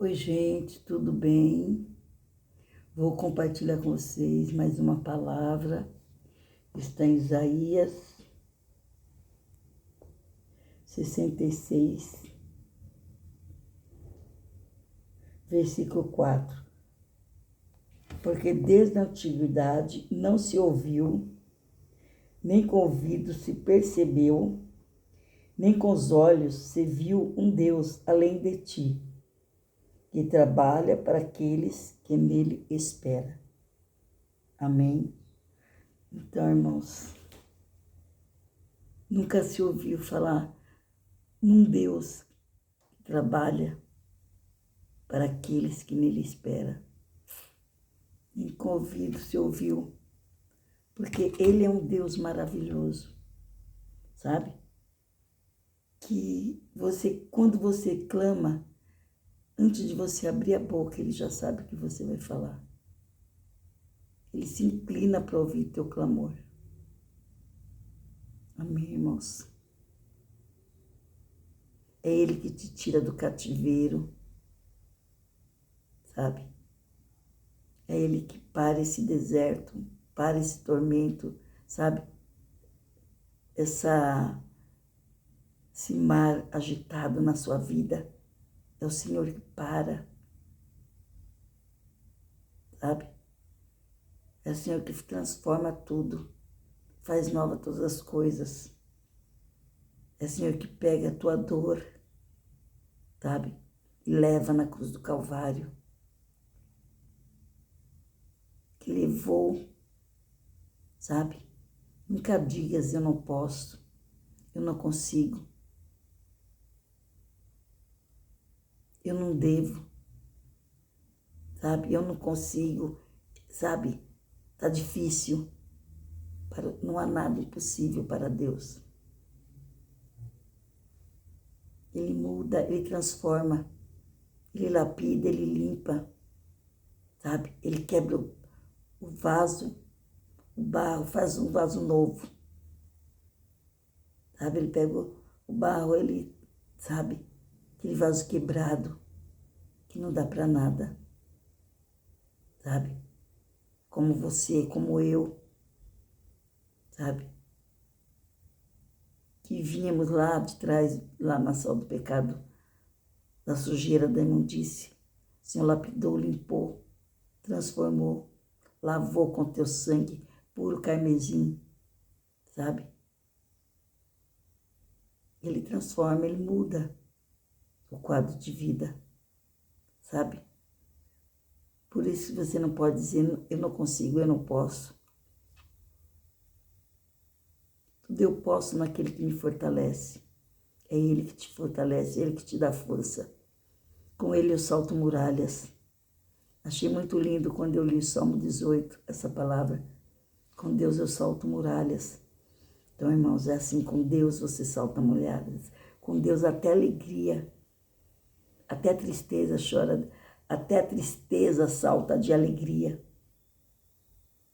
Oi, gente, tudo bem? Vou compartilhar com vocês mais uma palavra. Está em Isaías 66, versículo 4. Porque desde a antiguidade não se ouviu, nem com o ouvido se percebeu, nem com os olhos se viu um Deus além de ti, que trabalha para aqueles que nele esperam. Amém? Então, irmãos, nunca se ouviu falar num Deus que trabalha para aqueles que nele esperam. Nem com ouvido se ouviu, porque ele é um Deus maravilhoso, sabe? Que você, quando você clama, antes de você abrir a boca, ele já sabe o que você vai falar. Ele se inclina para ouvir teu clamor. Amém, irmãos? É ele que te tira do cativeiro, sabe? É ele que para esse deserto, para esse tormento, sabe? Esse mar agitado na sua vida. É o Senhor que para, sabe? É o Senhor que transforma tudo, faz nova todas as coisas. É o Senhor que pega a tua dor, sabe? E leva na cruz do Calvário. Que levou, sabe? Nunca digas eu não posso, eu não consigo, eu não devo, sabe? Eu não consigo, sabe? Tá difícil, não há nada impossível para Deus. Ele muda, ele transforma, ele lapida, ele limpa, sabe? Ele quebra o vaso, o barro, faz um vaso novo, sabe? Ele pega o barro, ele, sabe? Aquele vaso quebrado, que não dá para nada, sabe? Como você, como eu, sabe? Que vínhamos lá de trás, lá na sal do pecado, da sujeira, da imundície. O Senhor lapidou, limpou, transformou, lavou com teu sangue, puro carmesim, sabe? Ele transforma, ele muda o quadro de vida, sabe? Por isso você não pode dizer, eu não consigo, eu não posso. Tudo eu posso naquele que me fortalece. É ele que te fortalece, é ele que te dá força. Com ele eu salto muralhas. Achei muito lindo quando eu li o Salmo 18, essa palavra. Com Deus eu salto muralhas. Então, irmãos, é assim, com Deus você salta muralhas. Com Deus até alegria, até tristeza chora, até tristeza salta de alegria.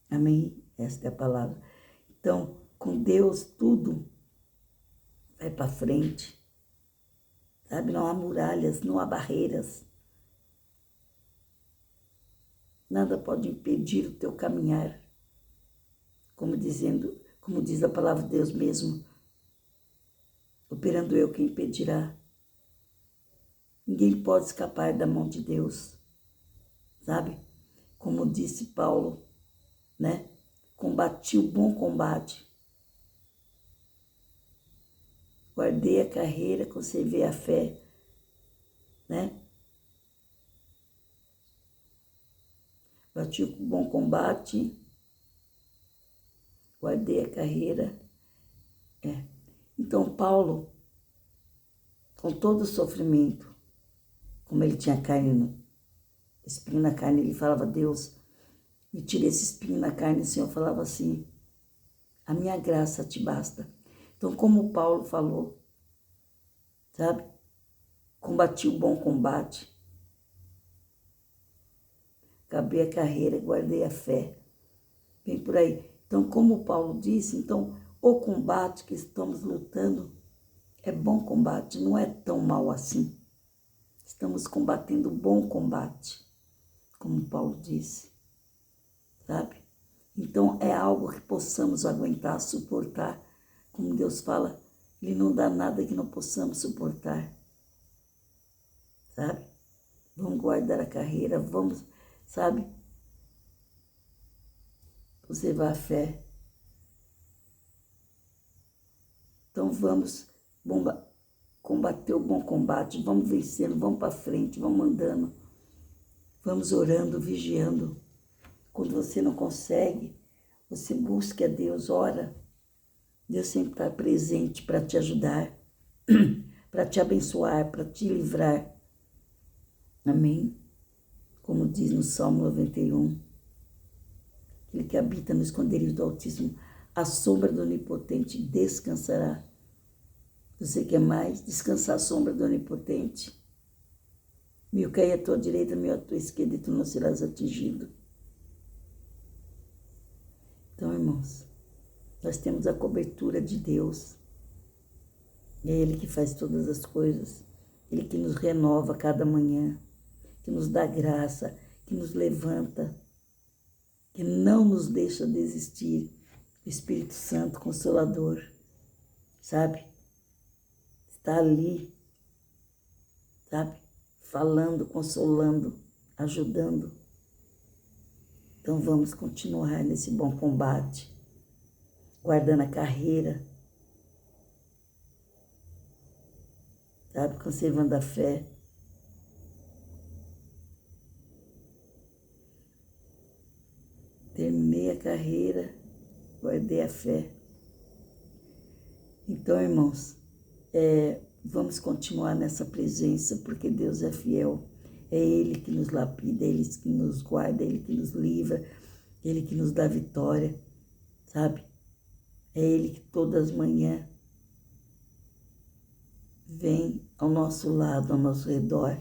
Amém? Esta é a palavra. Então, com Deus tudo vai para frente. Sabe, não há muralhas, não há barreiras. Nada pode impedir o teu caminhar. Como diz a palavra de Deus mesmo, operando eu, quem impedirá? Ninguém pode escapar da mão de Deus, sabe? Como disse Paulo, né? Combati o bom combate. Guardei a carreira, conservei a fé, né? Bati o bom combate, guardei a carreira. Então, Paulo, com todo o sofrimento, como ele tinha carne, espinho na carne, ele falava, Deus, me tira esse espinho na carne. O Senhor falava assim, a minha graça te basta. Então, como Paulo falou, sabe? Combati o bom combate. Acabei a carreira, guardei a fé. Vem por aí. Então, como Paulo disse, então, o combate que estamos lutando é bom combate, não é tão mal assim. estamos combatendo o bom combate, como Paulo disse, sabe? Então é algo que possamos aguentar, suportar, como Deus fala, Ele não dá nada que não possamos suportar, sabe? Vamos guardar a carreira, vamos, sabe? Observar a fé. Então vamos combater o bom combate, vamos vencendo, vamos para frente, vamos andando, vamos orando, vigiando. Quando você não consegue, você busque a Deus, ora. Deus sempre está presente para te ajudar, para te abençoar, para te livrar. Amém? Como diz no Salmo 91, aquele que habita no esconderijo do Altíssimo, a sombra do Onipotente descansará. Você quer mais? Descansar à sombra do Onipotente? 1000 cair à tua direita, 1000 à tua esquerda, e tu não serás atingido. Então, irmãos, nós temos a cobertura de Deus. É Ele que faz todas as coisas. Ele que nos renova cada manhã, que nos dá graça, que nos levanta, que não nos deixa desistir. O Espírito Santo Consolador, sabe? Está ali, sabe? Falando, consolando, ajudando. Então vamos continuar nesse bom combate, guardando a carreira, sabe? Conservando a fé. Terminei a carreira, guardei a fé. Então, irmãos, vamos continuar nessa presença, porque Deus é fiel. É Ele que nos lapida, é Ele que nos guarda, é Ele que nos livra, é Ele que nos dá vitória, sabe? É Ele que todas as manhãs vem ao nosso lado, ao nosso redor,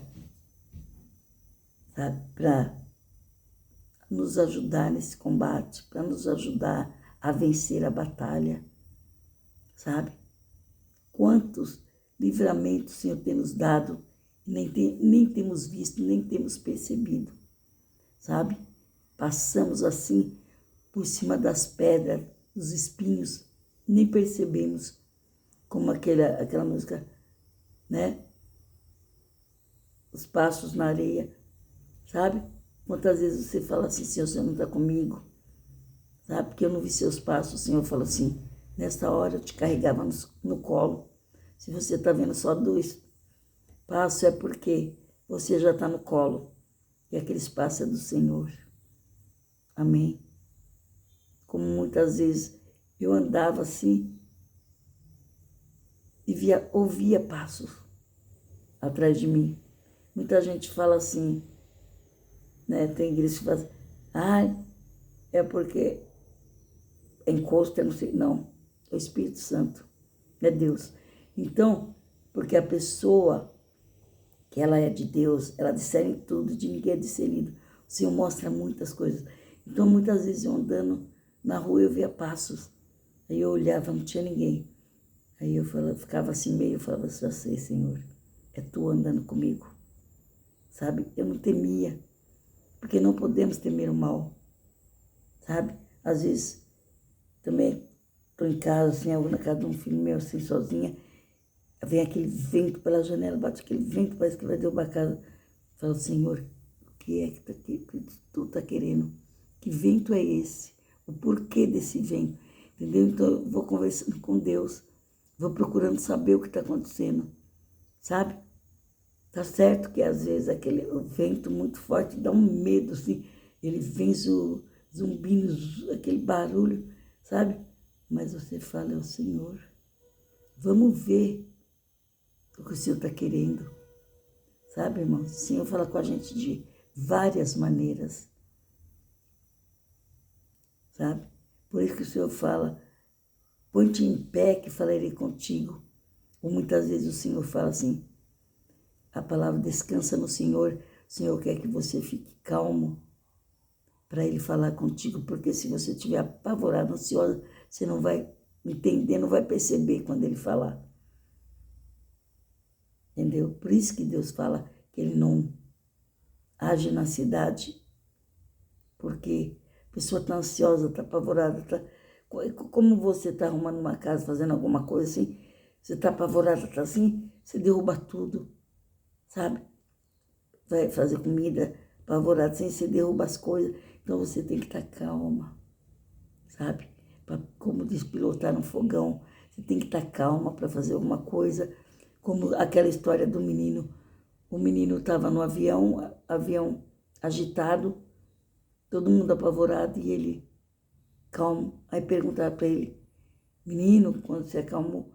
sabe? Para nos ajudar nesse combate, para nos ajudar a vencer a batalha, sabe? Quantos livramentos o Senhor tem nos dado, nem temos visto, nem temos percebido, sabe? Passamos assim por cima das pedras, dos espinhos, nem percebemos, como aquela música, né? Os passos na areia, sabe? Quantas vezes você fala assim, Senhor, o Senhor não está comigo, sabe? Porque eu não vi seus passos. O Senhor fala assim, nessa hora eu te carregava no colo. Se você está vendo só 2 passos, é porque você já está no colo. E aqueles passos é do Senhor. Amém? Como muitas vezes eu andava assim e ouvia passos atrás de mim. Muita gente fala assim, né? Tem igreja que fala assim, é porque é encosto, eu não sei. Não, é o Espírito Santo, é Deus. Então, porque a pessoa que ela é de Deus, ela discerne tudo, de ninguém é discernido. O Senhor mostra muitas coisas. Então, muitas vezes eu andando na rua, eu via passos. Aí eu olhava, não tinha ninguém. Aí eu ficava assim meio, eu falava, só sei, Senhor, é Tu andando comigo. Sabe? Eu não temia, porque não podemos temer o mal. Sabe? Às vezes, também estou em casa, assim, eu na casa de um filho meu, assim, sozinha, vem aquele vento pela janela, bate aquele vento, parece que vai derrubar a casa. Falo, Senhor, o que é que Tu está querendo? Que vento é esse? O porquê desse vento? Entendeu? Então eu vou conversando com Deus, vou procurando saber o que está acontecendo, sabe? Tá certo que às vezes o vento muito forte dá um medo, assim, ele vem zumbindo, aquele barulho, sabe? Mas você fala, é o Senhor. Vamos ver o que o Senhor está querendo. Sabe, irmãos? O Senhor fala com a gente de várias maneiras. Sabe? Por isso que o Senhor fala, põe-te em pé que falarei contigo. Ou muitas vezes o Senhor fala assim, a palavra descansa no Senhor. O Senhor quer que você fique calmo para Ele falar contigo. Porque se você estiver apavorado, ansioso, você não vai entender, não vai perceber quando Ele falar. Entendeu? Por isso que Deus fala que ele não age na cidade, porque a pessoa está ansiosa, está apavorada, como você está arrumando uma casa, fazendo alguma coisa assim, você está apavorada, está assim, você derruba tudo, sabe? Vai fazer comida, apavorada, assim, você derruba as coisas, então você tem que estar calma, sabe? Como diz, pilotar no fogão, você tem que estar calma para fazer alguma coisa, como aquela história do menino. O menino estava no avião agitado, todo mundo apavorado e ele calmo. Aí perguntaram para ele, menino, quando você acalmou,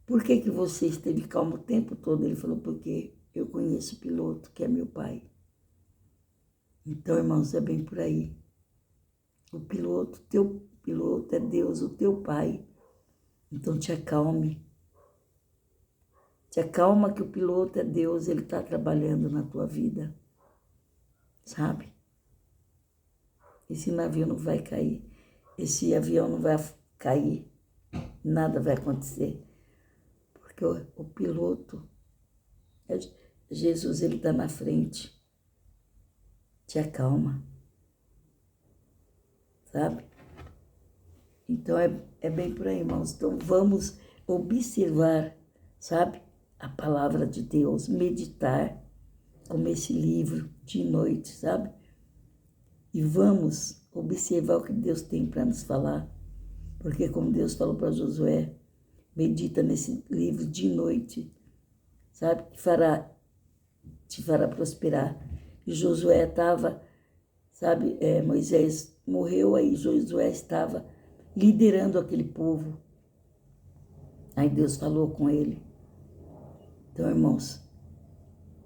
por que você esteve calmo o tempo todo? Ele falou, porque eu conheço o piloto, que é meu pai. Então, irmãos, é bem por aí. O piloto, teu piloto é Deus, o teu pai. Então te acalme. Te acalma que o piloto é Deus, ele está trabalhando na tua vida. Sabe? Esse navio não vai cair. Esse avião não vai cair. Nada vai acontecer. Porque o piloto, Jesus, ele está na frente. Te acalma. Sabe? Então é bem por aí, irmãos. Então vamos observar, sabe? A palavra de Deus, meditar, como esse livro de noite, sabe? E vamos observar o que Deus tem para nos falar. Porque como Deus falou para Josué, medita nesse livro de noite, sabe? Que te fará prosperar. E Josué estava, sabe? Moisés morreu, aí Josué estava liderando aquele povo. Aí Deus falou com ele. Então, irmãos,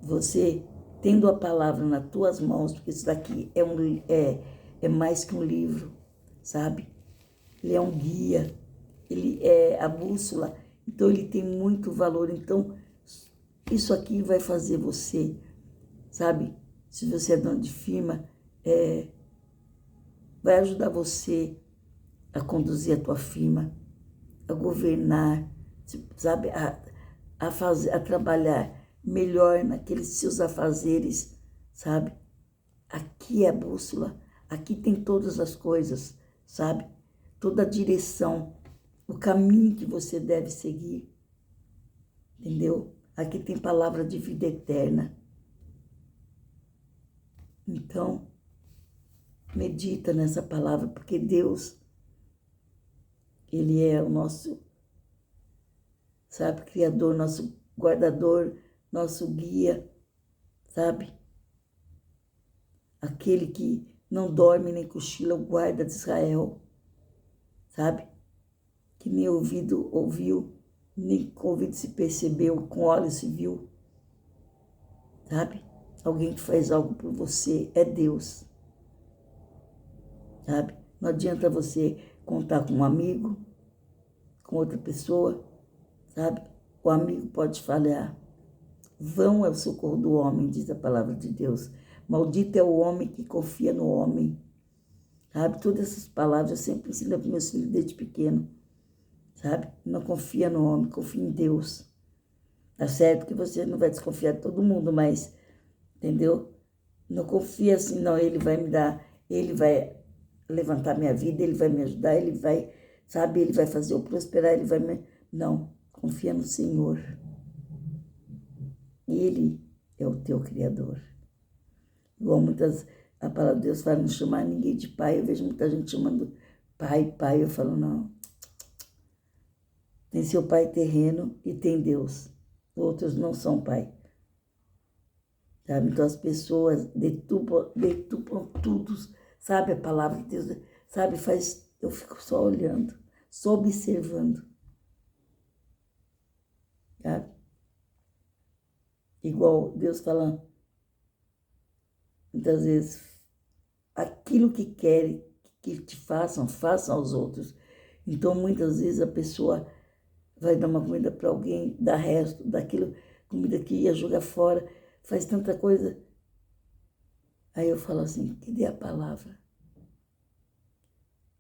você tendo a palavra nas tuas mãos, porque isso daqui é mais que um livro, sabe? Ele é um guia, ele é a bússola, então ele tem muito valor. Então, isso aqui vai fazer você, sabe? Se você é dono de firma, vai ajudar você a conduzir a tua firma, a governar, sabe? A trabalhar melhor naqueles seus afazeres, sabe? Aqui é a bússola, aqui tem todas as coisas, sabe? Toda a direção, o caminho que você deve seguir, entendeu? Aqui tem palavra de vida eterna. Então, medita nessa palavra, porque Deus, Ele é o nosso, sabe, Criador, nosso guardador, nosso guia, sabe? Aquele que não dorme nem cochila, o guarda de Israel, sabe? Que nem ouvido ouviu, nem com ouvido se percebeu, com olhos se viu, sabe? Alguém que faz algo por você é Deus, sabe? Não adianta você contar com um amigo, com outra pessoa, sabe? O amigo pode falhar. Vão é o socorro do homem, diz a palavra de Deus. Maldito é o homem que confia no homem. Sabe? Todas essas palavras eu sempre ensino para meus filhos desde pequeno. Sabe? Não confia no homem, confia em Deus. Tá certo que você não vai desconfiar de todo mundo, mas, entendeu? Não confia assim, não, ele vai me dar, ele vai levantar minha vida, ele vai me ajudar, ele vai, sabe, ele vai fazer eu prosperar, ele vai me... Não, confia no Senhor. Ele é o teu Criador. Igual a palavra de Deus fala, não chamar ninguém de pai. Eu vejo muita gente chamando pai. Eu falo, não. Tem seu pai terreno e tem Deus. Outros não são pai. Sabe? Então as pessoas detupam tudo. Sabe a palavra de Deus? Sabe, eu fico só olhando, só observando. Sabe? Igual Deus falando, muitas vezes, aquilo que querem que te façam aos outros. Então, muitas vezes a pessoa vai dar uma comida para alguém, dá resto daquilo, comida que ia jogar fora, faz tanta coisa. Aí eu falo assim, que dê a palavra.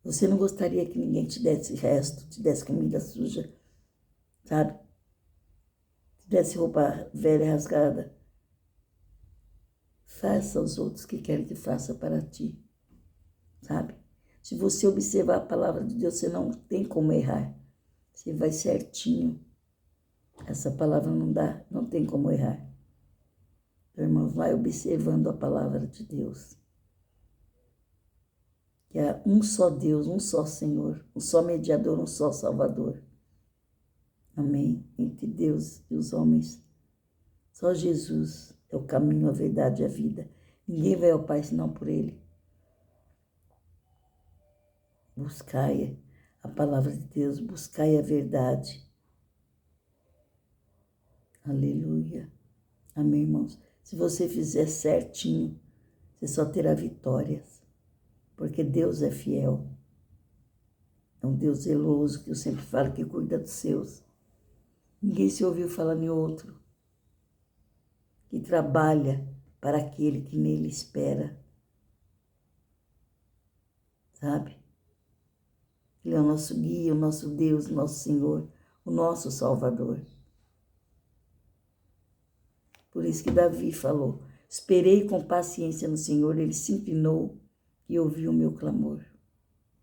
Você não gostaria que ninguém te desse resto, te desse comida suja, sabe? Te desse roupa velha, rasgada. Faça aos outros o que querem que faça para ti, sabe? Se você observar a palavra de Deus, você não tem como errar. Você vai certinho. Essa palavra não tem como errar. Então, irmãos, vai observando a palavra de Deus. Que é um só Deus, um só Senhor, um só mediador, um só Salvador. Amém? Entre Deus e os homens. Só Jesus é o caminho, a verdade e a vida. Ninguém vai ao Pai senão por Ele. Buscai a palavra de Deus, buscai a verdade. Aleluia. Amém, irmãos? Se você fizer certinho, você só terá vitórias. Porque Deus é fiel. É um Deus zeloso, que eu sempre falo, que cuida dos seus. Ninguém se ouviu falar em outro. Que trabalha para aquele que nele espera. Sabe? Ele é o nosso guia, o nosso Deus, o nosso Senhor, o nosso Salvador. Por isso que Davi falou, esperei com paciência no Senhor, Ele se inclinou e ouviu o meu clamor.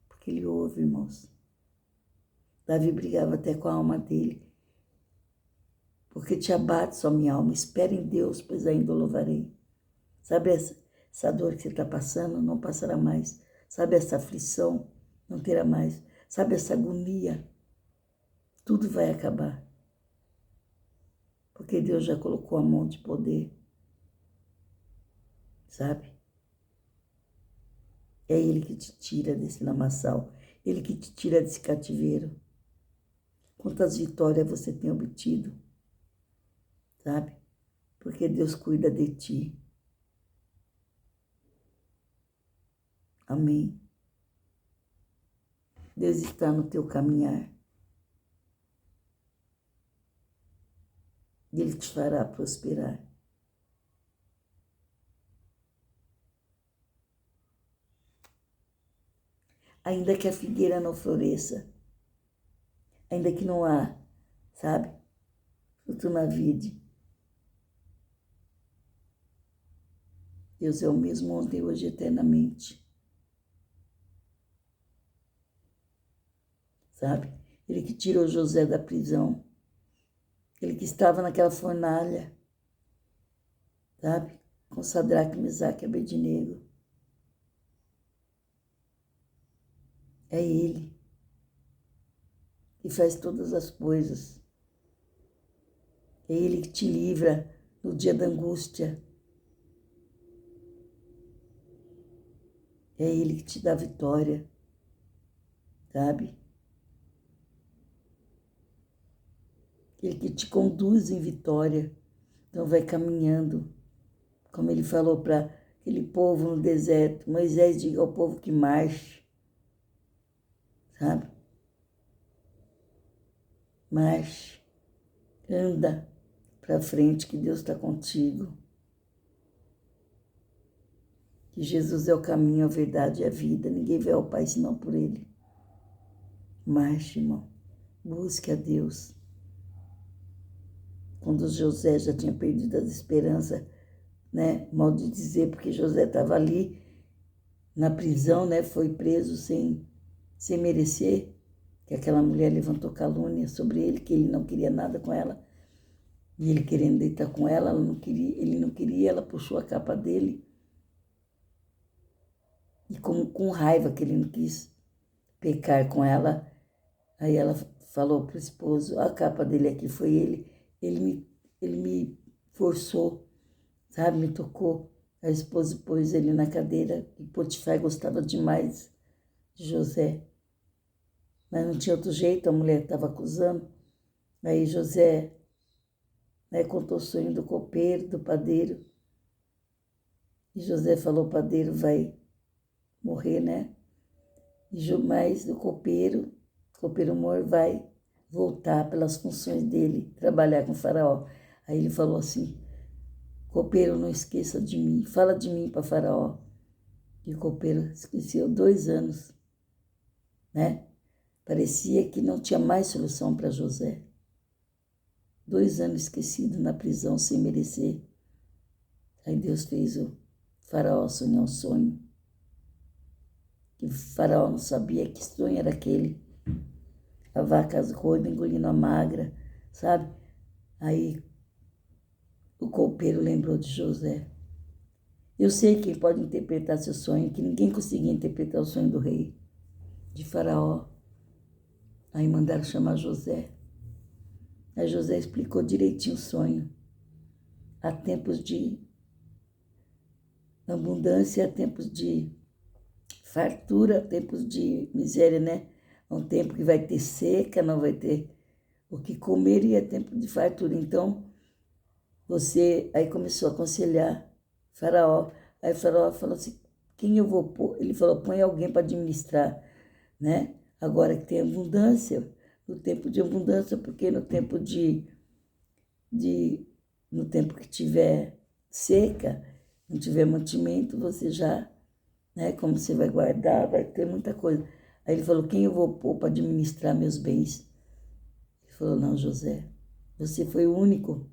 Porque Ele ouve, irmãos. Davi brigava até com a alma dele. Porque te abate, ó minha alma, espera em Deus, pois ainda o louvarei. Sabe essa dor que você está passando? Não passará mais. Sabe essa aflição? Não terá mais. Sabe essa agonia? Tudo vai acabar. Porque Deus já colocou a mão de poder. Sabe? É Ele que te tira desse lamaçal. Ele que te tira desse cativeiro. Quantas vitórias você tem obtido? Sabe? Porque Deus cuida de ti. Amém. Deus está no teu caminhar. E Ele te fará prosperar. Ainda que a figueira não floresça, ainda que não há, sabe, fruto na vide, Deus é o mesmo ontem, hoje, eternamente. Sabe? Ele que tirou José da prisão, ele que estava naquela fornalha, sabe? Com Sadraque, Mesaque e Abednego. É Ele que faz todas as coisas. É Ele que te livra no dia da angústia. É Ele que te dá vitória, sabe? Ele que te conduz em vitória. Então vai caminhando, como Ele falou para aquele povo no deserto. Moisés, diga ao povo que marche, sabe? Marche, anda para frente, que Deus está contigo. Que Jesus é o caminho, a verdade e a vida. Ninguém vê ao Pai senão por Ele. Marche, irmão. Busque a Deus. Quando José já tinha perdido as esperanças, né? Mal de dizer, porque José estava ali na prisão, né? Foi preso sem merecer, que aquela mulher levantou calúnia sobre ele, que ele não queria nada com ela. E ele querendo deitar com ela, ele não queria, ela puxou a capa dele. E com raiva que ele não quis pecar com ela, aí ela falou para o esposo, a capa dele aqui foi ele me forçou, sabe, me tocou. A esposa pôs ele na cadeira e Potifar gostava demais de José. Mas não tinha outro jeito, a mulher estava acusando. Aí José, né, contou o sonho do copeiro, do padeiro. E José falou, o padeiro vai morrer, né? Mas o copeiro mor vai voltar pelas funções dele, trabalhar com o faraó. Aí ele falou assim, copeiro, não esqueça de mim, fala de mim para faraó. E o copeiro esqueceu 2 anos, né? Parecia que não tinha mais solução para José. 2 anos esquecido na prisão sem merecer, Aí Deus fez o faraó sonhar um sonho. Que o faraó não sabia que sonho era aquele. A vaca gorda engolindo a magra, sabe? Aí o copeiro lembrou de José. Eu sei quem pode interpretar seu sonho, que ninguém conseguia interpretar o sonho do rei, de Faraó. Aí mandaram chamar José. Aí José explicou direitinho o sonho. Há tempos de abundância, há tempos de fartura, há tempos de miséria, né? Há um tempo que vai ter seca, não vai ter o que comer, e é tempo de fartura. Então, aí começou a aconselhar Faraó. Aí Faraó falou assim, quem eu vou pôr? Ele falou, põe alguém para administrar, né? Agora que tem abundância, no tempo de abundância, porque no tempo no tempo que tiver seca, não tiver mantimento, você já, né? Como você vai guardar, vai ter muita coisa. Aí ele falou, quem eu vou pôr para administrar meus bens? Ele falou, não, José, você foi o único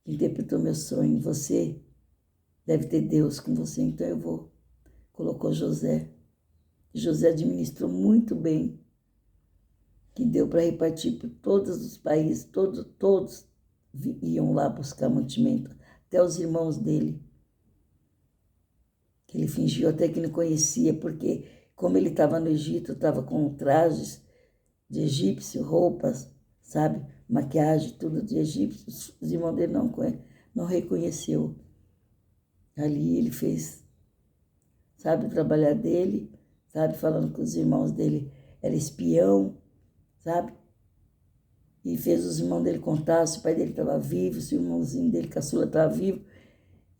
que interpretou meu sonho, você deve ter Deus com você, então eu vou. Colocou José. José administrou muito bem, que deu para repartir por todos os países, todos iam lá buscar mantimento, até os irmãos dele, que ele fingiu até que não conhecia, porque como ele estava no Egito, estava com trajes de egípcio, roupas, sabe, maquiagem, tudo de egípcio, os irmãos dele não reconheceu. Ali ele fez, sabe, o trabalhar dele, sabe, falando que os irmãos dele era espião, sabe? E fez os irmãos dele contar se o pai dele estava vivo, se o irmãozinho dele, caçula, estava vivo.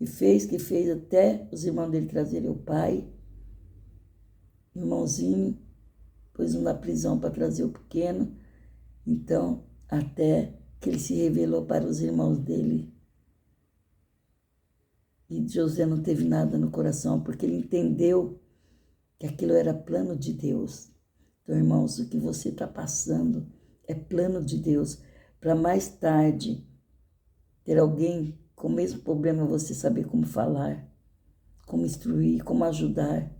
E fez até os irmãos dele trazerem o pai, o irmãozinho, pôs um na prisão para trazer o pequeno. Então, até que ele se revelou para os irmãos dele. E José não teve nada no coração, porque ele entendeu que aquilo era plano de Deus. Então, irmãos, o que você está passando é plano de Deus, para mais tarde ter alguém com o mesmo problema, você saber como falar, como instruir, como ajudar.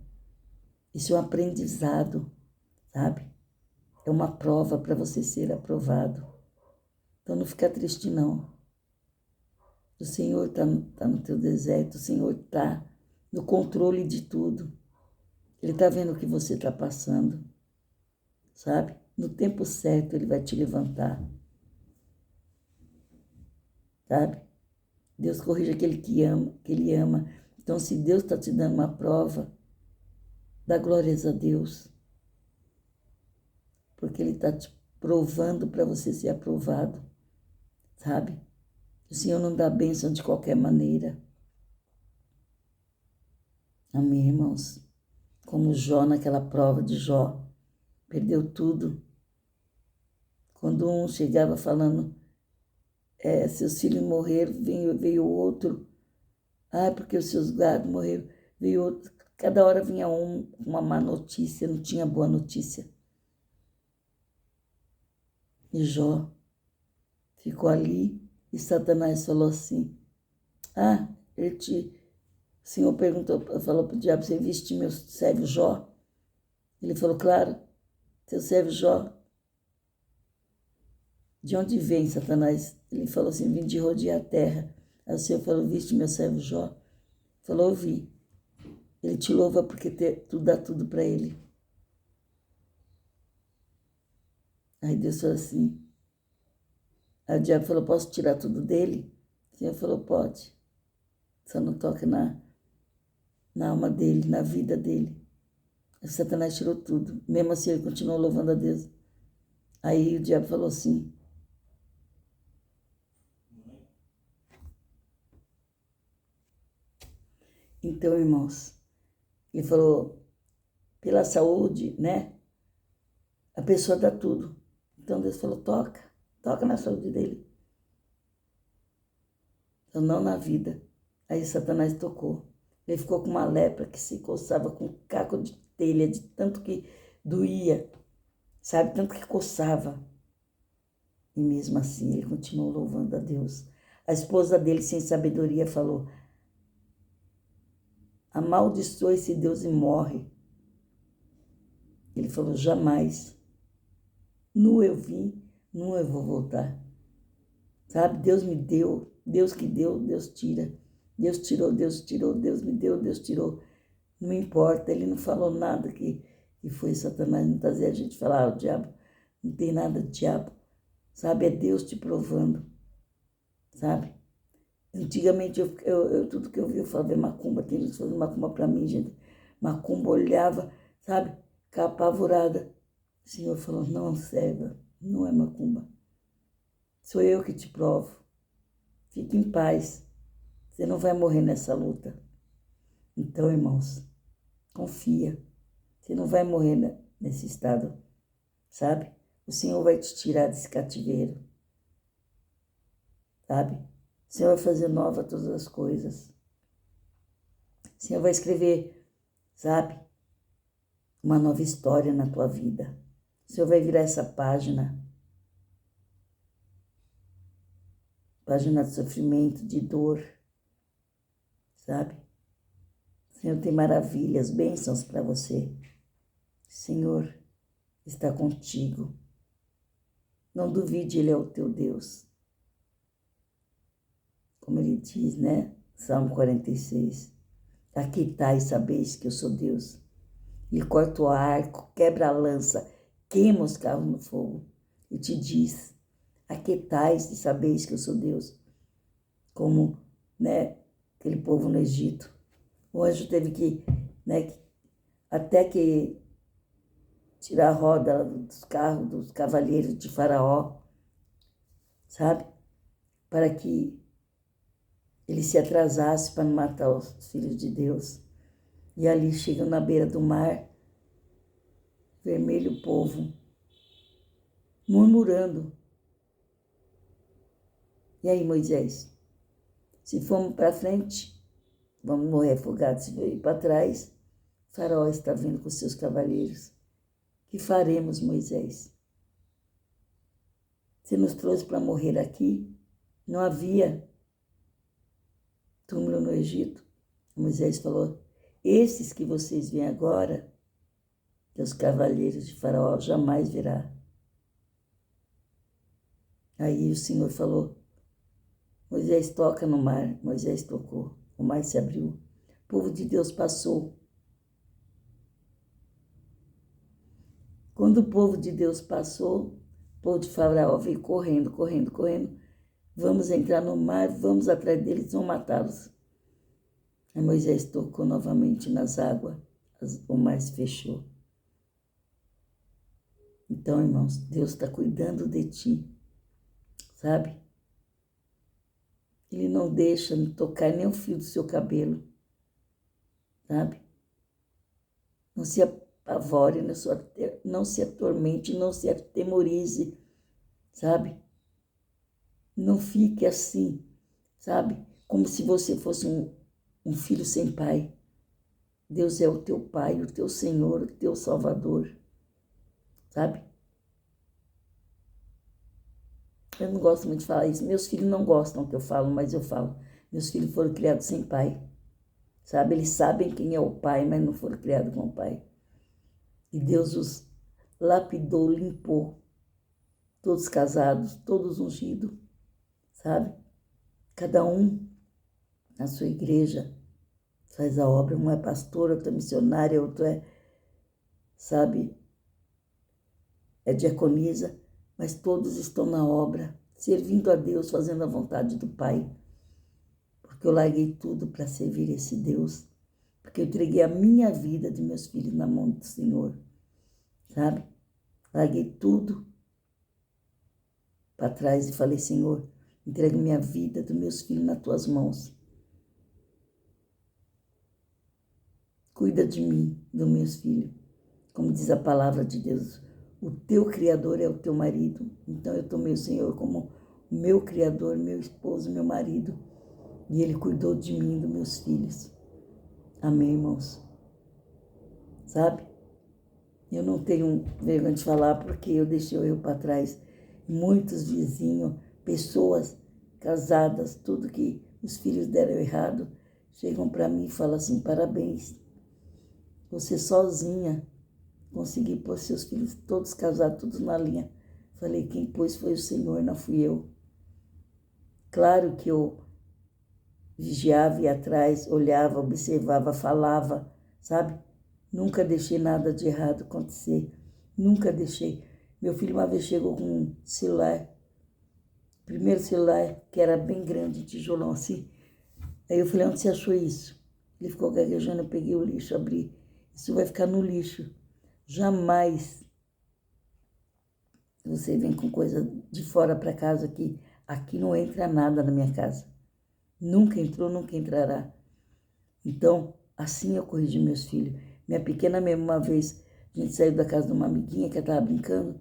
Isso é um aprendizado, sabe? É uma prova para você ser aprovado. Então não fica triste, não. O Senhor está no teu deserto, o Senhor está no controle de tudo. Ele está vendo o que você está passando, sabe? No tempo certo, Ele vai te levantar, sabe? Deus corrige aquele que Ele ama. Então, se Deus está te dando uma prova, dá glórias a Deus, porque Ele está te provando para você ser aprovado, sabe? O Senhor não dá bênção de qualquer maneira. Amém, irmãos? Como Jó, naquela prova de Jó, perdeu tudo. Quando um chegava falando, seus filhos morreram, veio outro. Porque os seus gados morreram, veio outro. Cada hora vinha uma má notícia, não tinha boa notícia. E Jó ficou ali e Satanás falou assim, o Senhor falou para o diabo, você viste meu servo Jó? Ele falou, claro, teu servo Jó. De onde vem, Satanás? Ele falou assim, vim de rodear a terra. Aí o Senhor falou, viste meu servo Jó? Ele falou, eu vi. Ele te louva porque tu dá tudo para ele. Aí Deus falou assim. Aí o diabo falou, posso tirar tudo dele? O Senhor falou, pode. Só não toca na alma dele, na vida dele. Aí Satanás tirou tudo. Mesmo assim, ele continuou louvando a Deus. Aí o diabo falou assim. Então, irmãos, ele falou, pela saúde, né? A pessoa dá tudo. Então Deus falou, toca na saúde dele. Então não na vida. Aí Satanás tocou. Ele ficou com uma lepra que se coçava com um caco de telha, de tanto que doía, sabe? Tanto que coçava. E mesmo assim ele continuou louvando a Deus. A esposa dele, sem sabedoria, falou, amaldiçoa esse Deus e morre. Ele falou, jamais. Nu eu vim, nu eu vou voltar. Sabe, Deus me deu, Deus que deu, Deus tira. Deus tirou, Deus tirou, Deus me deu, Deus tirou. Não importa, ele não falou nada que foi Satanás. Não fazia a gente falar, o diabo, não tem nada de diabo. Sabe, é Deus te provando. Sabe? Antigamente, eu tudo que eu vi, eu falava, macumba, tem gente que fazia macumba para mim, gente. Macumba, olhava, sabe, ficava apavorada. O Senhor falou, não, cega, não é macumba. Sou eu que te provo. Fique em paz. Você não vai morrer nessa luta. Então, irmãos, confia. Você não vai morrer nesse estado, sabe? O Senhor vai te tirar desse cativeiro, sabe? O Senhor vai fazer nova todas as coisas. O Senhor vai escrever, sabe? Uma nova história na tua vida. O Senhor vai virar essa página. Página de sofrimento, de dor, sabe? O Senhor tem maravilhas, bênçãos para você. O Senhor está contigo. Não duvide, Ele é o teu Deus. Como Ele diz, né? Salmo 46. Aquietai, sabeis que eu sou Deus. Ele corta o arco, quebra a lança, queima os carros no fogo. E te diz, aquietais e sabeis que eu sou Deus. Como, né, aquele povo no Egito. O anjo teve que, né, até que tirar a roda dos carros, dos cavaleiros de Faraó, sabe? Para que ele se atrasasse para não matar os filhos de Deus. E ali chegam na beira do mar, vermelho o povo, murmurando. E aí, Moisés, se formos para frente, vamos morrer afogados. Se vir para trás, o Faraó está vindo com seus cavaleiros. Que faremos, Moisés? Você nos trouxe para morrer aqui? Não havia túmulo no Egito. Moisés falou, esses que vocês veem agora, que os cavaleiros de Faraó jamais verá. Aí o Senhor falou, Moisés toca no mar. Moisés tocou, o mar se abriu. O povo de Deus passou. Quando o povo de Deus passou, o povo de Faraó veio correndo, correndo, correndo. Vamos entrar no mar, vamos atrás deles, vão matá-los. Aí Moisés tocou novamente nas águas, o mar se fechou. Então, irmãos, Deus está cuidando de ti, sabe? Ele não deixa tocar nem o fio do seu cabelo, sabe? Não se apavore, não se atormente, não se atemorize, sabe? Não fique assim, sabe? Como se você fosse um filho sem pai. Deus é o teu pai, o teu Senhor, o teu Salvador, sabe? Eu não gosto muito de falar isso. Meus filhos não gostam que eu falo, mas eu falo. Meus filhos foram criados sem pai, sabe? Eles sabem quem é o pai, mas não foram criados com o pai. E Deus os lapidou, limpou. Todos casados, todos ungidos, sabe? Cada um na sua igreja faz a obra. Um é pastor, outro é missionário, outro é, sabe, é diaconisa, mas todos estão na obra, servindo a Deus, fazendo a vontade do Pai. Porque eu larguei tudo para servir esse Deus, porque eu entreguei a minha vida de meus filhos na mão do Senhor, sabe? Larguei tudo para trás e falei, Senhor, entrego minha vida dos meus filhos nas tuas mãos. Cuida de mim, dos meus filhos. Como diz a palavra de Deus, o teu Criador é o teu marido. Então eu tomei o Senhor como meu Criador, meu esposo, meu marido. E Ele cuidou de mim e dos meus filhos. Amém, irmãos? Sabe? Eu não tenho vergonha de falar porque eu deixei eu para trás. Muitos vizinhos, pessoas casadas, tudo que os filhos deram errado. chegam para mim e falam assim, parabéns, você sozinha conseguiu pôr seus filhos todos casados, todos na linha. Falei, quem pôs foi o Senhor, não fui eu. Claro que eu vigiava, ia atrás, olhava, observava, falava, sabe? Nunca deixei nada de errado acontecer. Nunca deixei. Meu filho uma vez chegou com um celular, primeiro celular, que era bem grande, tijolão assim. Aí eu falei, onde você achou isso? Ele ficou gaguejando, eu peguei o lixo, abri. Isso vai ficar no lixo. Jamais você vem com coisa de fora para casa aqui. Aqui não entra nada na minha casa. Nunca entrou, nunca entrará. Então, assim eu corrigi meus filhos. Minha pequena mesmo, uma vez, a gente saiu da casa de uma amiguinha que estava brincando.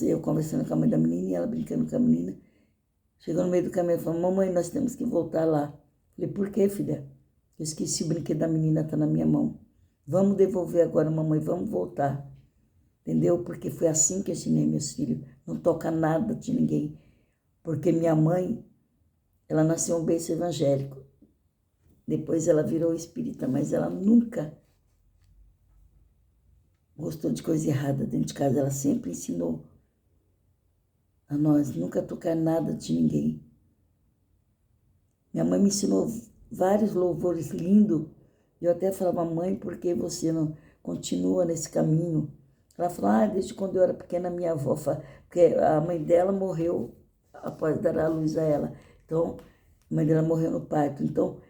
Eu conversando com a mãe da menina e ela brincando com a menina. Chegou no meio do caminho e falou, mamãe, nós temos que voltar lá. Falei, por quê, filha? Eu esqueci o brinquedo da menina, está na minha mão. Vamos devolver agora, mamãe, vamos voltar. Entendeu? Porque foi assim que eu ensinei meus filhos. Não toca nada de ninguém. Porque minha mãe, ela nasceu um berço evangélico. Depois ela virou espírita, mas ela nunca gostou de coisa errada dentro de casa. Ela sempre ensinou a nós nunca tocar nada de ninguém. Minha mãe me ensinou vários louvores lindos. Eu até falava, mãe, por que você não continua nesse caminho? Ela falou, desde quando eu era pequena, minha avó, porque a mãe dela morreu após dar a luz a ela. Então, a mãe dela morreu no parto. Então,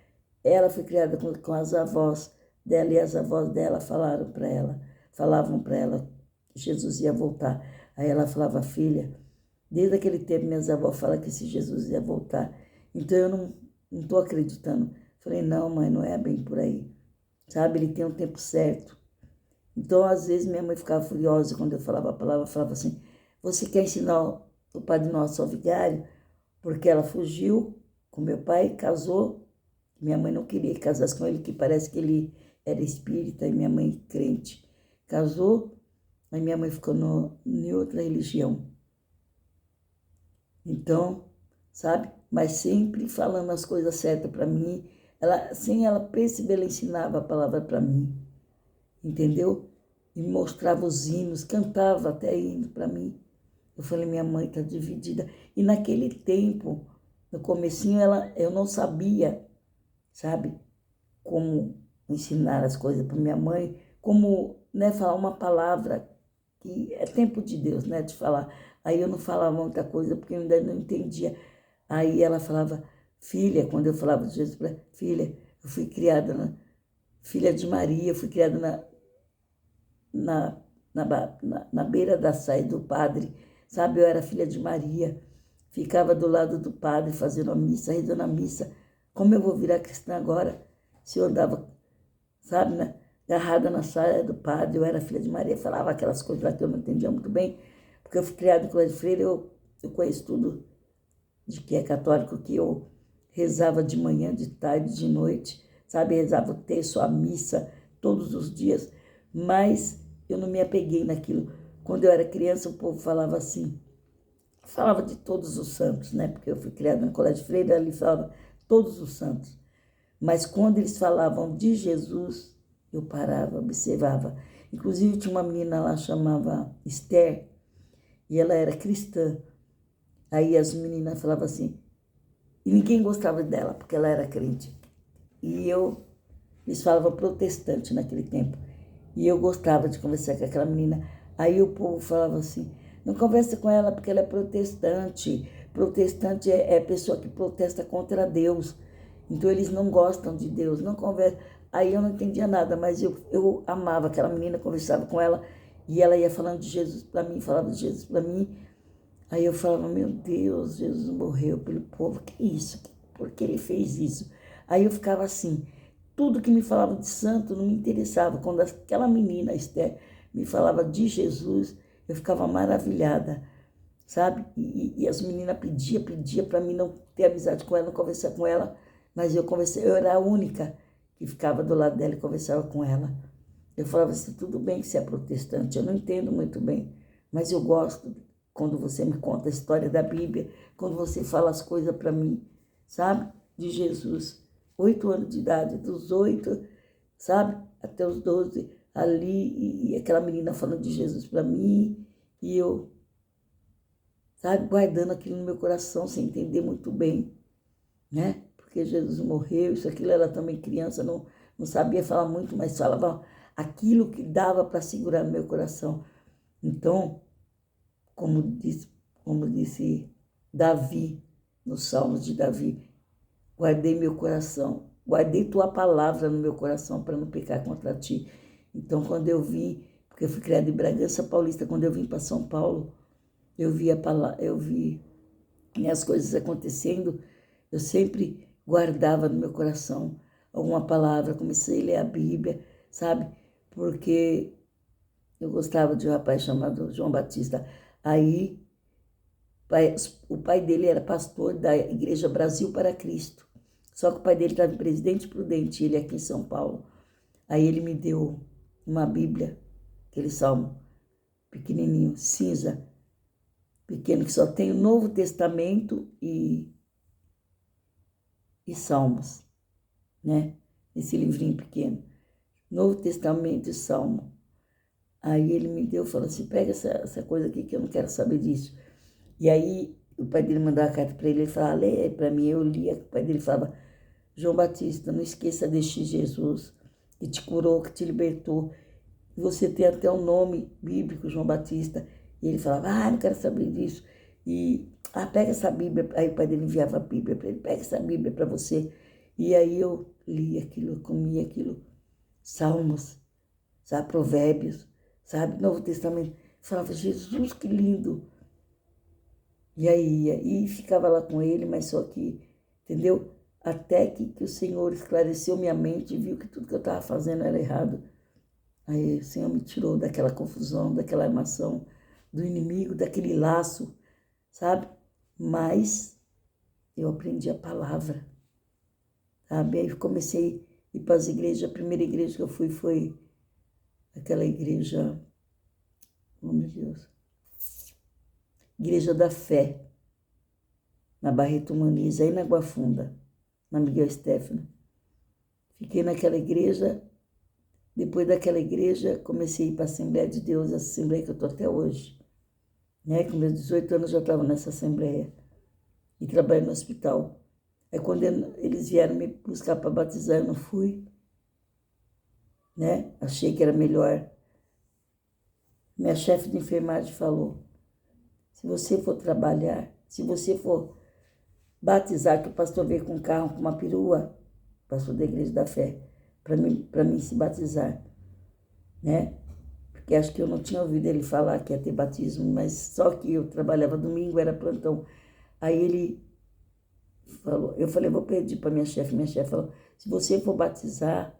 ela foi criada com as avós dela e as avós dela falavam para ela que Jesus ia voltar. Aí ela falava, filha, desde aquele tempo minhas avós falam que esse Jesus ia voltar. Então, eu não estou acreditando. Falei, não, mãe, não é bem por aí. Sabe, ele tem um tempo certo. Então, às vezes, minha mãe ficava furiosa quando eu falava a palavra, falava assim, você quer ensinar o Padre Nosso ao vigário? Porque ela fugiu com meu pai, casou. Minha mãe não queria que casasse com ele, que parece que ele era espírita e minha mãe crente. Casou, aí minha mãe ficou em outra religião. Então, sabe? Mas sempre falando as coisas certas para mim. Sem ela perceber, ela ensinava a palavra para mim. Entendeu? E mostrava os hinos, cantava até hino para mim. Eu falei, minha mãe está dividida. E naquele tempo, no comecinho, eu não sabia, sabe, como ensinar as coisas para minha mãe, como, né, falar uma palavra que é tempo de Deus, né, de falar. Aí eu não falava muita coisa porque eu ainda não entendia. Aí ela falava, filha, quando eu falava de Jesus para ela, filha, eu fui criada filha de Maria, eu fui criada na beira da saia do padre, sabe? Eu era filha de Maria, ficava do lado do padre fazendo a missa, rezando a missa. Como eu vou virar cristã agora? Se eu andava, sabe, né? Agarrada na saia do padre, eu era filha de Maria, falava aquelas coisas lá que eu não entendia muito bem, porque eu fui criada em colégio de freira, eu conheço tudo de que é católico, que eu rezava de manhã, de tarde, de noite, sabe? Rezava o terço, a missa, todos os dias, mas eu não me apeguei naquilo. Quando eu era criança, o povo falava assim, falava de todos os santos, né? Porque eu fui criada no colégio de freira, ali falava todos os santos. Mas quando eles falavam de Jesus, eu parava, observava. Inclusive, tinha uma menina lá, chamava Esther, e ela era cristã. Aí as meninas falavam assim, e ninguém gostava dela, porque ela era crente. Eles falavam protestante naquele tempo. E eu gostava de conversar com aquela menina. Aí o povo falava assim, não conversa com ela porque ela é protestante. Protestante é pessoa que protesta contra Deus. Então eles não gostam de Deus, não conversa. Aí eu não entendia nada, mas eu amava aquela menina, conversava com ela. E ela ia falando de Jesus para mim, falava de Jesus para mim. Aí eu falava, meu Deus, Jesus morreu pelo povo, que isso? Por que ele fez isso? Aí eu ficava assim, tudo que me falava de santo não me interessava. Quando aquela menina, Esther, me falava de Jesus, eu ficava maravilhada, sabe? E as meninas pediam para mim não ter amizade com ela, não conversar com ela, mas eu era a única que ficava do lado dela e conversava com ela. Eu falava assim, tudo bem que você é protestante, eu não entendo muito bem, mas eu gosto quando você me conta a história da Bíblia, quando você fala as coisas para mim, sabe? De Jesus. 8 anos de idade, dos 8, sabe, até os 12, ali, e aquela menina falando de Jesus para mim, e eu, sabe, guardando aquilo no meu coração, sem entender muito bem, né? Porque Jesus morreu, isso, aquilo, ela também criança, não sabia falar muito, mas falava aquilo que dava para segurar no meu coração. Então, como disse Davi, nos Salmos de Davi, guardei meu coração, guardei tua palavra no meu coração para não pecar contra ti. Então, quando eu vim, porque eu fui criada em Bragança Paulista, quando eu vim para São Paulo, eu vi as coisas acontecendo, eu sempre guardava no meu coração alguma palavra, comecei a ler a Bíblia, sabe? Porque eu gostava de um rapaz chamado João Batista. Aí, o pai dele era pastor da Igreja Brasil para Cristo. Só que o pai dele estava em Presidente Prudente, ele aqui em São Paulo. Aí ele me deu uma Bíblia, aquele salmo pequenininho, cinza, pequeno, que só tem o Novo Testamento e Salmos, né? Esse livrinho pequeno. Novo Testamento e Salmo. Aí ele me deu, falou assim, pega essa coisa aqui que eu não quero saber disso. E aí o pai dele mandava a carta para ele falava, lê para mim, eu lia. O pai dele falava, João Batista, não esqueça deste Jesus que te curou, que te libertou. Você tem até o nome bíblico, João Batista. E ele falava, não quero saber disso. E, pega essa Bíblia. Aí o pai dele enviava a Bíblia para ele, pega essa Bíblia para você. E aí eu lia aquilo, eu comia aquilo. Salmos, sabe, Provérbios, sabe, Novo Testamento. Falava, Jesus, que lindo. E aí ia, e ficava lá com ele, mas só que, entendeu? Até que o Senhor esclareceu minha mente e viu que tudo que eu estava fazendo era errado. Aí o Senhor me tirou daquela confusão, daquela armação do inimigo, daquele laço, sabe? Mas eu aprendi a palavra, sabe? Aí comecei a ir para as igrejas. A primeira igreja que eu fui foi aquela igreja, oh meu Deus, Igreja da Fé, na Barreto Muniz, aí na Água Funda, na Miguel Stéfano. Fiquei naquela igreja. Depois daquela igreja, comecei a ir para a Assembleia de Deus, essa Assembleia que eu estou até hoje. Né? Com meus 18 anos, eu já estava nessa Assembleia e trabalhei no hospital. Aí quando eles vieram me buscar para batizar, eu não fui. Né? Achei que era melhor. Minha chefe de enfermagem falou, se você for trabalhar, se você for batizar, que o pastor veio com um carro, com uma perua, pastor da Igreja da Fé, para mim se batizar, né? Porque acho que eu não tinha ouvido ele falar que ia ter batismo, mas só que eu trabalhava domingo, era plantão. Aí ele falou, eu falei, vou pedir para minha chefe falou, se você for batizar,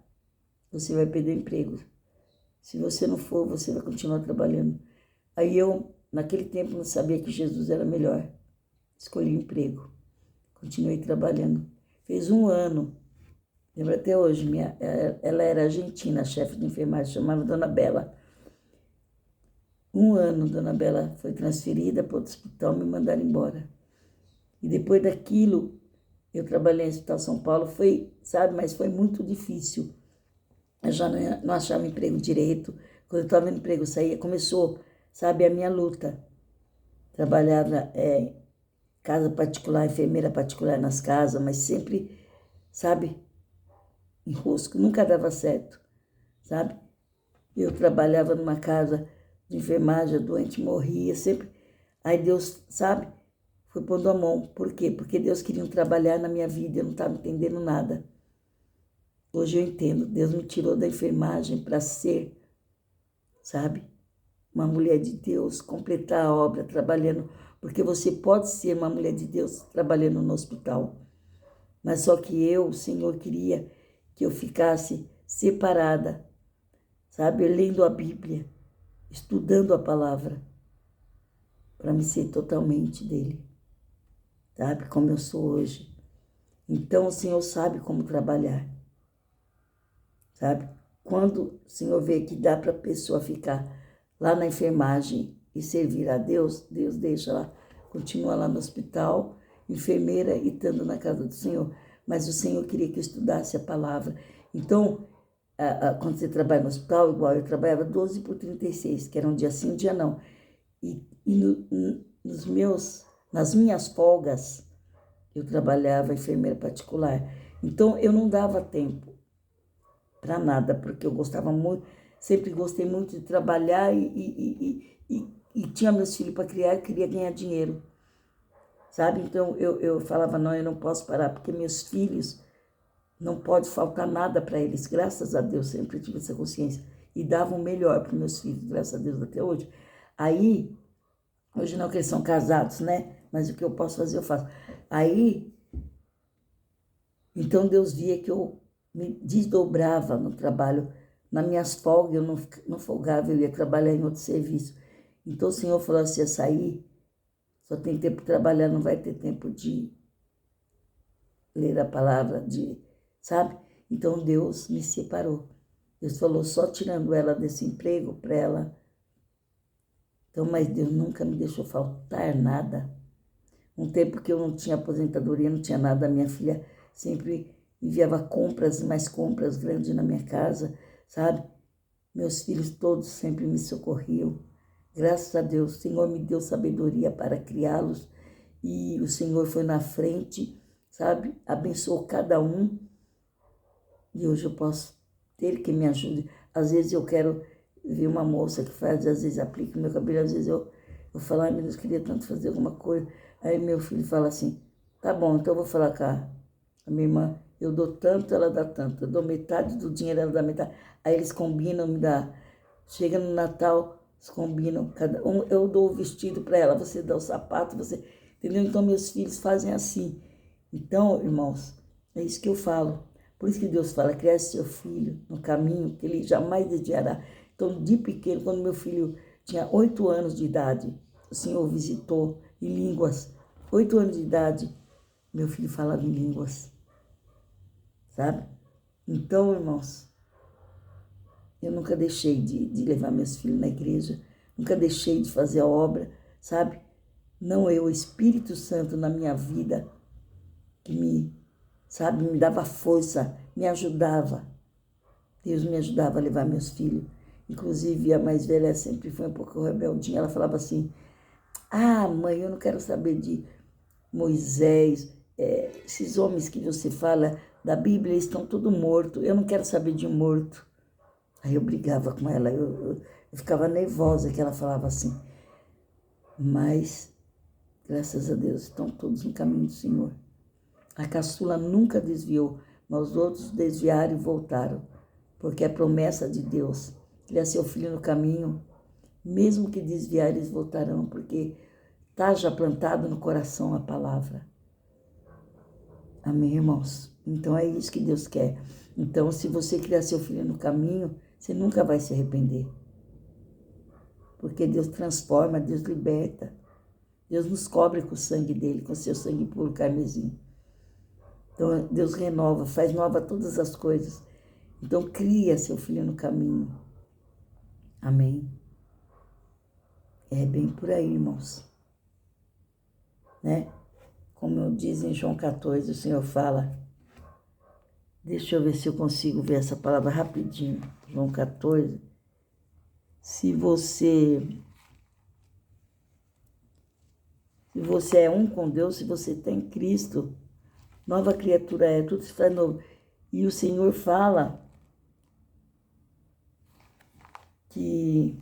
você vai perder o emprego. Se você não for, você vai continuar trabalhando. Aí eu, naquele tempo, não sabia que Jesus era melhor. Escolhi o emprego. Continuei trabalhando. Fez 1 ano. Lembro até hoje, ela era argentina, a chefe de enfermagem, chamava Dona Bela. 1 ano, Dona Bela foi transferida para outro hospital, me mandaram embora. E depois daquilo, eu trabalhei no Hospital São Paulo, mas foi muito difícil. Eu já não achava emprego direito. Quando eu estava no emprego, saía, começou, sabe, a minha luta. Trabalhava casa particular, enfermeira particular nas casas, mas sempre, sabe, enrosco, nunca dava certo, sabe? Eu trabalhava numa casa de enfermagem, a doente morria, sempre. Aí Deus, sabe, foi pondo a mão. Por quê? Porque Deus queria trabalhar na minha vida, eu não estava entendendo nada. Hoje eu entendo, Deus me tirou da enfermagem para ser, sabe, uma mulher de Deus, completar a obra, trabalhando, porque você pode ser uma mulher de Deus trabalhando no hospital, mas só que o Senhor queria que eu ficasse separada, sabe, lendo a Bíblia, estudando a palavra, para me ser totalmente dele, sabe, como eu sou hoje. Então o Senhor sabe como trabalhar, sabe? Quando o Senhor vê que dá para a pessoa ficar lá na enfermagem e servir a Deus, Deus deixa lá, continua lá no hospital, enfermeira e estando na casa do Senhor. mas o Senhor queria que eu estudasse a palavra. Então, quando você trabalha no hospital, igual eu trabalhava 12 por 36, que era um dia sim, um dia não. Nas minhas folgas, eu trabalhava enfermeira particular. Então, eu não dava tempo para nada, porque eu gostava muito, sempre gostei muito de trabalhar e tinha meus filhos para criar e queria ganhar dinheiro, sabe? Então, eu falava, não, eu não posso parar, porque meus filhos, não pode faltar nada para eles. Graças a Deus, sempre tive essa consciência. E dava o melhor para meus filhos, graças a Deus, até hoje. Aí, hoje não que eles são casados, né? Mas o que eu posso fazer, eu faço. Aí, então Deus via que eu me desdobrava no trabalho. Nas minhas folgas, eu não folgava, eu ia trabalhar em outro serviço. Então o Senhor falou assim, sair, só tem tempo de trabalhar, não vai ter tempo de ler a palavra, sabe? Então Deus me separou. Deus falou, só tirando ela desse emprego para ela. Então, mas Deus nunca me deixou faltar nada. Um tempo que eu não tinha aposentadoria, não tinha nada, a minha filha sempre enviava compras, mais compras grandes na minha casa, sabe? Meus filhos todos sempre me socorriam. Graças a Deus, o Senhor me deu sabedoria para criá-los e o Senhor foi na frente, sabe? Abençoou cada um e hoje eu posso ter que me ajude. Às vezes eu quero ver uma moça que faz, às vezes aplica o meu cabelo, às vezes eu falo, ai meu Deus, queria tanto fazer alguma coisa. Aí meu filho fala assim, tá bom, então eu vou falar com a minha irmã, eu dou tanto, ela dá tanto. Eu dou metade do dinheiro, ela dá metade. Aí eles combinam, me dá. Chega no Natal, eles combinam, cada um, eu dou o vestido para ela, você dá o sapato, você... Entendeu? Então meus filhos fazem assim. Então, irmãos, é isso que eu falo. Por isso que Deus fala, cresce seu filho no caminho que ele jamais desviará. Então, de pequeno, quando meu filho tinha 8 anos de idade, o Senhor visitou em línguas. 8 anos de idade, meu filho falava em línguas, sabe? Então, irmãos, eu nunca deixei de levar meus filhos na igreja, nunca deixei de fazer a obra, sabe? Não eu, o Espírito Santo na minha vida, que me dava força, me ajudava. Deus me ajudava a levar meus filhos. Inclusive, a mais velha sempre foi um pouco rebeldinha. Ela falava assim, mãe, eu não quero saber de Moisés, esses homens que você fala da Bíblia, eles estão todos mortos. Eu não quero saber de morto. Aí eu brigava com ela, eu ficava nervosa que ela falava assim. Mas, graças a Deus, estão todos no caminho do Senhor. A caçula nunca desviou, mas os outros desviaram e voltaram, porque é promessa de Deus. Ele é seu filho no caminho, mesmo que desviar, eles voltarão, porque está já plantado no coração a palavra. Amém, irmãos? Então é isso que Deus quer. Então, se você criar seu filho no caminho, você nunca vai se arrepender. Porque Deus transforma, Deus liberta. Deus nos cobre com o sangue dele, com o seu sangue puro carmesim. Então, Deus renova, faz nova todas as coisas. Então, cria seu filho no caminho. Amém? É bem por aí, irmãos. Né? Como diz em João 14, o Senhor fala. Deixa eu ver se eu consigo ver essa palavra rapidinho. João 14. Se você é um com Deus, se você tem Cristo, nova criatura é, tudo se faz novo. E o Senhor fala que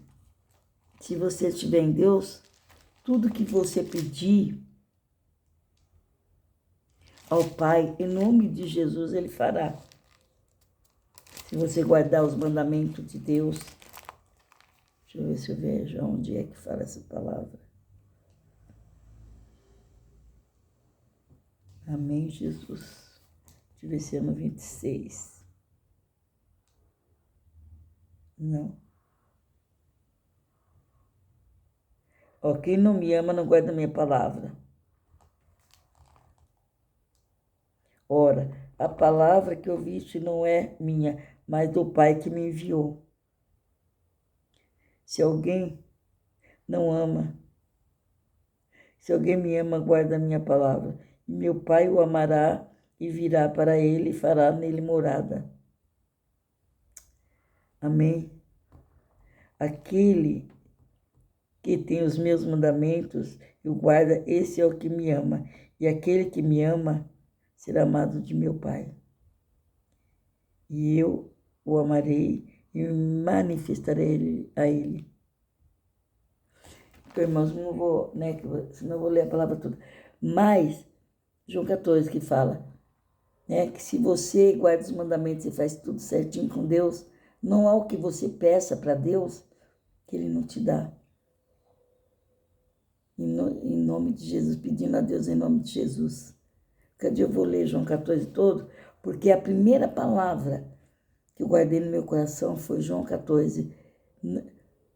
se você estiver em Deus, tudo que você pedir ao Pai, em nome de Jesus, Ele fará. Se você guardar os mandamentos de Deus. Deixa eu ver se eu vejo onde é que fala essa palavra. Amém, Jesus. Deixa eu ver se é no 26. Não. Quem não me ama não guarda a minha palavra. Ora, a palavra que ouviste não é minha, mas do Pai que me enviou. Se alguém me ama, guarda a minha palavra. E meu Pai o amará, e virá para ele e fará nele morada. Amém? Aquele que tem os meus mandamentos e o guarda, esse é o que me ama. E aquele que me ama será amado de meu Pai. E eu o amarei e me manifestarei a ele. Então, irmãos, não vou, né, senão eu vou ler a palavra toda. Mas, João 14 que fala, né, que se você guarda os mandamentos e faz tudo certinho com Deus, não há o que você peça para Deus que Ele não te dá. Em nome de Jesus, pedindo a Deus em nome de Jesus. Cadê eu vou ler João 14 todo? Porque a primeira palavra que eu guardei no meu coração foi João 14.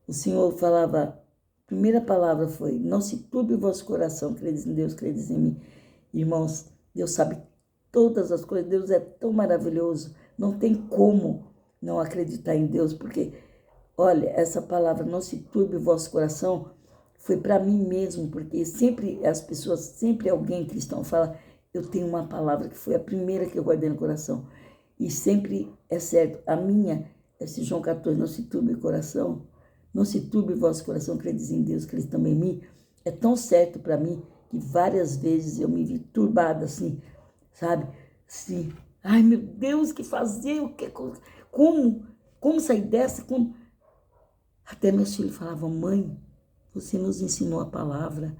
O Senhor falava, a primeira palavra foi, não se turbe o vosso coração, credes em Deus, credes em mim. Irmãos, Deus sabe todas as coisas, Deus é tão maravilhoso, não tem como não acreditar em Deus, porque, olha, essa palavra, não se turbe o vosso coração, foi para mim mesmo, porque sempre as pessoas, sempre alguém cristão fala, eu tenho uma palavra que foi a primeira que eu guardei no coração, e sempre é certo, a minha, esse João 14, não se turbe o coração, não se turbe o vosso coração, credes em Deus, credes também em mim, é tão certo para mim, que várias vezes eu me vi turbada assim, sabe? Sim. Ai, meu Deus, que fazer? O que? Como sair dessa? Como? Até meus filhos falavam, mãe, você nos ensinou a palavra.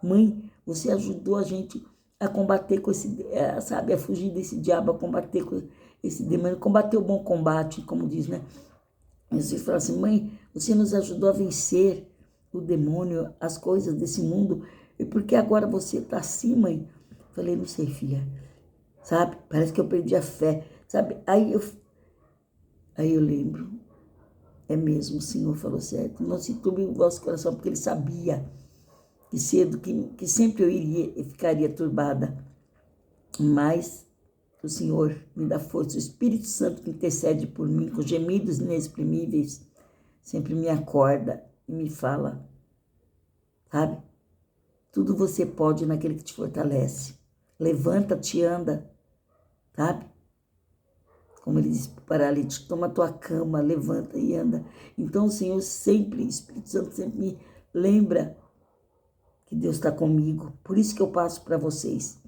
Mãe, você ajudou a gente a combater com esse, sabe, a fugir desse diabo, a combater com esse demônio, combater o bom combate, como diz, né? Meus filhos falavam assim, mãe, você nos ajudou a vencer o demônio, as coisas desse mundo. E por que agora você está assim, mãe? Falei, não sei, filha. Sabe? Parece que eu perdi a fé. Sabe? Aí eu lembro. É mesmo, o Senhor falou certo. Não se turbe o vosso coração, porque Ele sabia que cedo, que sempre eu ficaria turbada. Mas o Senhor me dá força. O Espírito Santo que intercede por mim, com gemidos inexprimíveis, sempre me acorda e me fala. Sabe? Tudo você pode naquele que te fortalece. Levanta-te e anda, sabe? Como ele disse para o paralítico, toma a tua cama, levanta e anda. Então o Senhor sempre, o Espírito Santo sempre me lembra que Deus está comigo. Por isso que eu passo para vocês,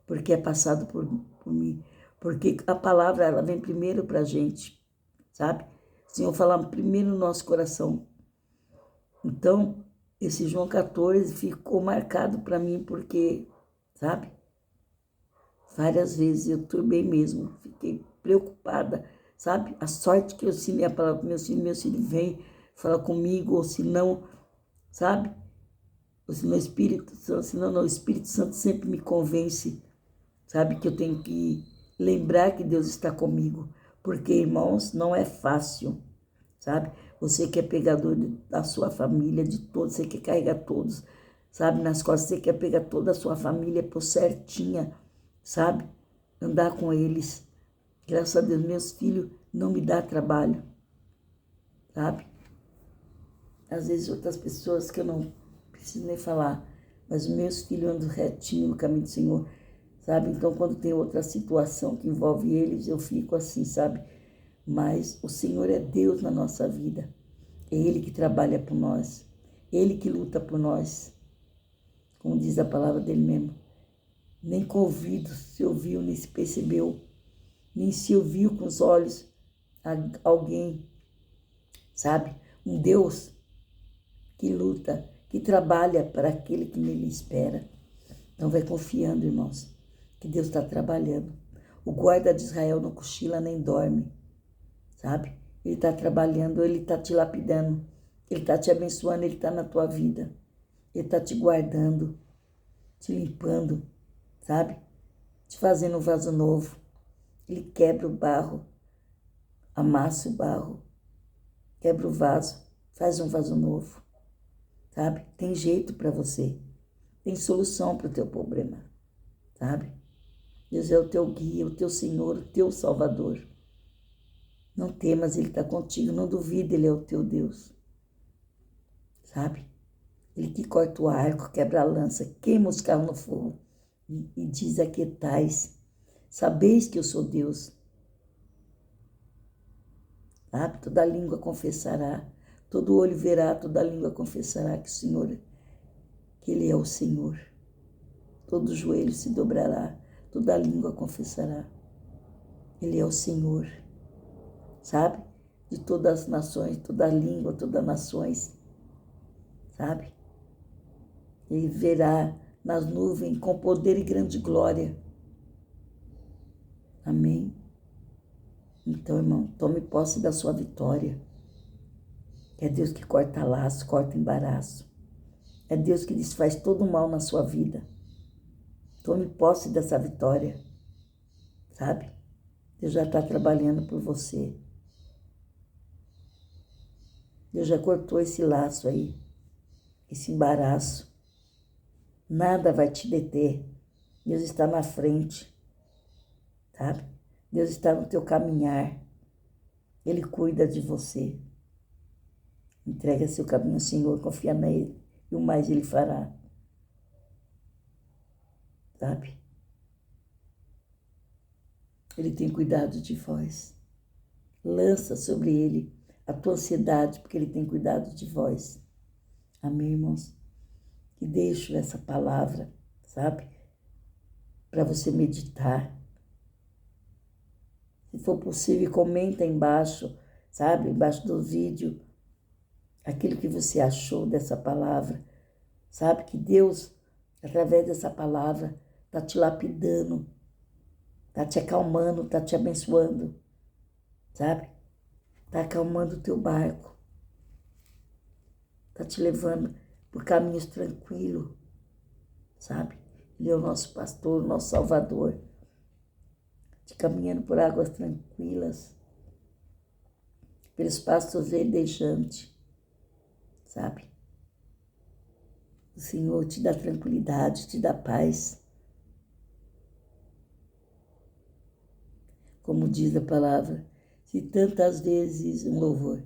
porque é passado por mim. Porque a palavra, ela vem primeiro para a gente, sabe? O Senhor fala primeiro no nosso coração. Então, esse João 14 ficou marcado para mim porque, sabe? Várias vezes eu turbei mesmo, fiquei preocupada, sabe? A sorte que eu ensinei a palavra para meus filhos vêm, fala comigo, ou se não, sabe? Ou se não, o Espírito Santo sempre me convence, sabe? Que eu tenho que lembrar que Deus está comigo, porque, irmãos, não é fácil, sabe? Você que é pegador da sua família, de todos, você que carrega todos, sabe? Nas costas, você quer pegar toda a sua família por certinha, sabe? Andar com eles. Graças a Deus, meus filhos não me dá trabalho, sabe? Às vezes outras pessoas que eu não preciso nem falar, mas os meus filhos andam retinho no caminho do Senhor, sabe? Então, quando tem outra situação que envolve eles, eu fico assim, sabe? Mas o Senhor é Deus na nossa vida. É Ele que trabalha por nós. Ele que luta por nós. Como diz a palavra dele mesmo. Nem com ouvidos se ouviu, nem se percebeu, nem se ouviu com os olhos alguém, sabe? Um Deus que luta, que trabalha para aquele que nele espera. Então vai confiando, irmãos, que Deus está trabalhando. O guarda de Israel não cochila nem dorme, sabe? Ele está trabalhando, ele está te lapidando, ele está te abençoando, ele está na tua vida. Ele está te guardando, te limpando, sabe? Te fazendo um vaso novo. Ele quebra o barro, amassa o barro, quebra o vaso, faz um vaso novo, sabe? Tem jeito para você, tem solução para o teu problema, sabe? Deus é o teu guia, o teu Senhor, o teu Salvador. Não temas, Ele está contigo, não duvide, Ele é o teu Deus, sabe? Ele que corta o arco, quebra a lança, queima os carros no fogo e diz aquietais, Sabeis que eu sou Deus. Sabe? Toda língua confessará, todo olho verá, toda língua confessará que o Senhor, que Ele é o Senhor. Todo joelho se dobrará, toda língua confessará. Ele é o Senhor, sabe? De todas as nações, toda língua, todas as nações, sabe? Ele verá nas nuvens com poder e grande glória. Amém? Então, irmão, tome posse da sua vitória. É Deus que corta laço, corta embaraço. É Deus que desfaz todo o mal na sua vida. Tome posse dessa vitória, sabe? Deus já está trabalhando por você. Deus já cortou esse laço aí, esse embaraço. Nada vai te deter. Deus está na frente, sabe? Deus está no teu caminhar. Ele cuida de você. Entrega seu caminho ao Senhor, confia nele e o mais Ele fará. Sabe? Ele tem cuidado de vós. Lança sobre Ele a tua ansiedade, porque Ele tem cuidado de vós. Amém, irmãos? E deixo essa palavra, sabe? Para você meditar. Se for possível, comenta embaixo, sabe? Embaixo do vídeo, aquilo que você achou dessa palavra. Sabe que Deus, através dessa palavra, está te lapidando, está te acalmando, está te abençoando, sabe? Está acalmando o teu barco, está te levando por caminhos tranquilos, sabe? Ele é o nosso pastor, o nosso salvador, te caminhando por águas tranquilas, pelos pastos verdejantes, sabe? O Senhor te dá tranquilidade, te dá paz. Como diz a palavra, se tantas vezes um louvor.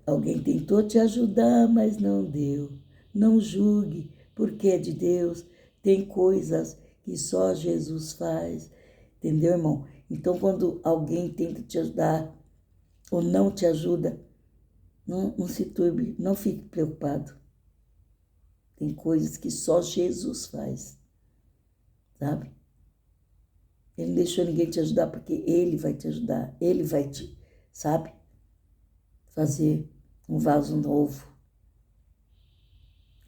Alguém tentou te ajudar, mas não deu. Não julgue, porque é de Deus. Tem coisas que só Jesus faz. Entendeu, irmão? Então, quando alguém tenta te ajudar ou não te ajuda, não se turbe, não fique preocupado. Tem coisas que só Jesus faz, sabe? Ele não deixou ninguém te ajudar porque Ele vai te ajudar. Ele vai te, sabe? Fazer um vaso novo.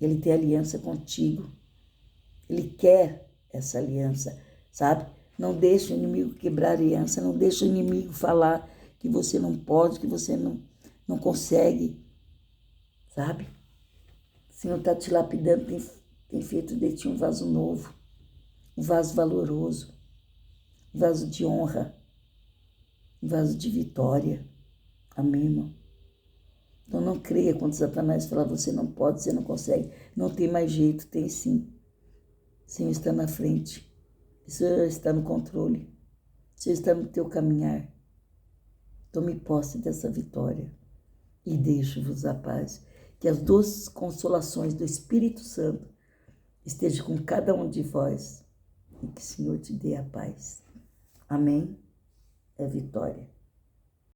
Ele tem aliança contigo. Ele quer essa aliança, sabe? Não deixe o inimigo quebrar a aliança. Não deixe o inimigo falar que você não pode, que você não consegue, sabe? O Senhor está te lapidando, tem feito de ti um vaso novo, um vaso valoroso, um vaso de honra, um vaso de vitória. Amém, irmão? Então não creia quando Satanás fala, você não pode, você não consegue. Não tem mais jeito, tem sim. O Senhor está na frente. O Senhor está no controle. O Senhor está no teu caminhar. Tome posse dessa vitória e deixo-vos a paz. Que as doces consolações do Espírito Santo estejam com cada um de vós e que o Senhor te dê a paz. Amém? É vitória.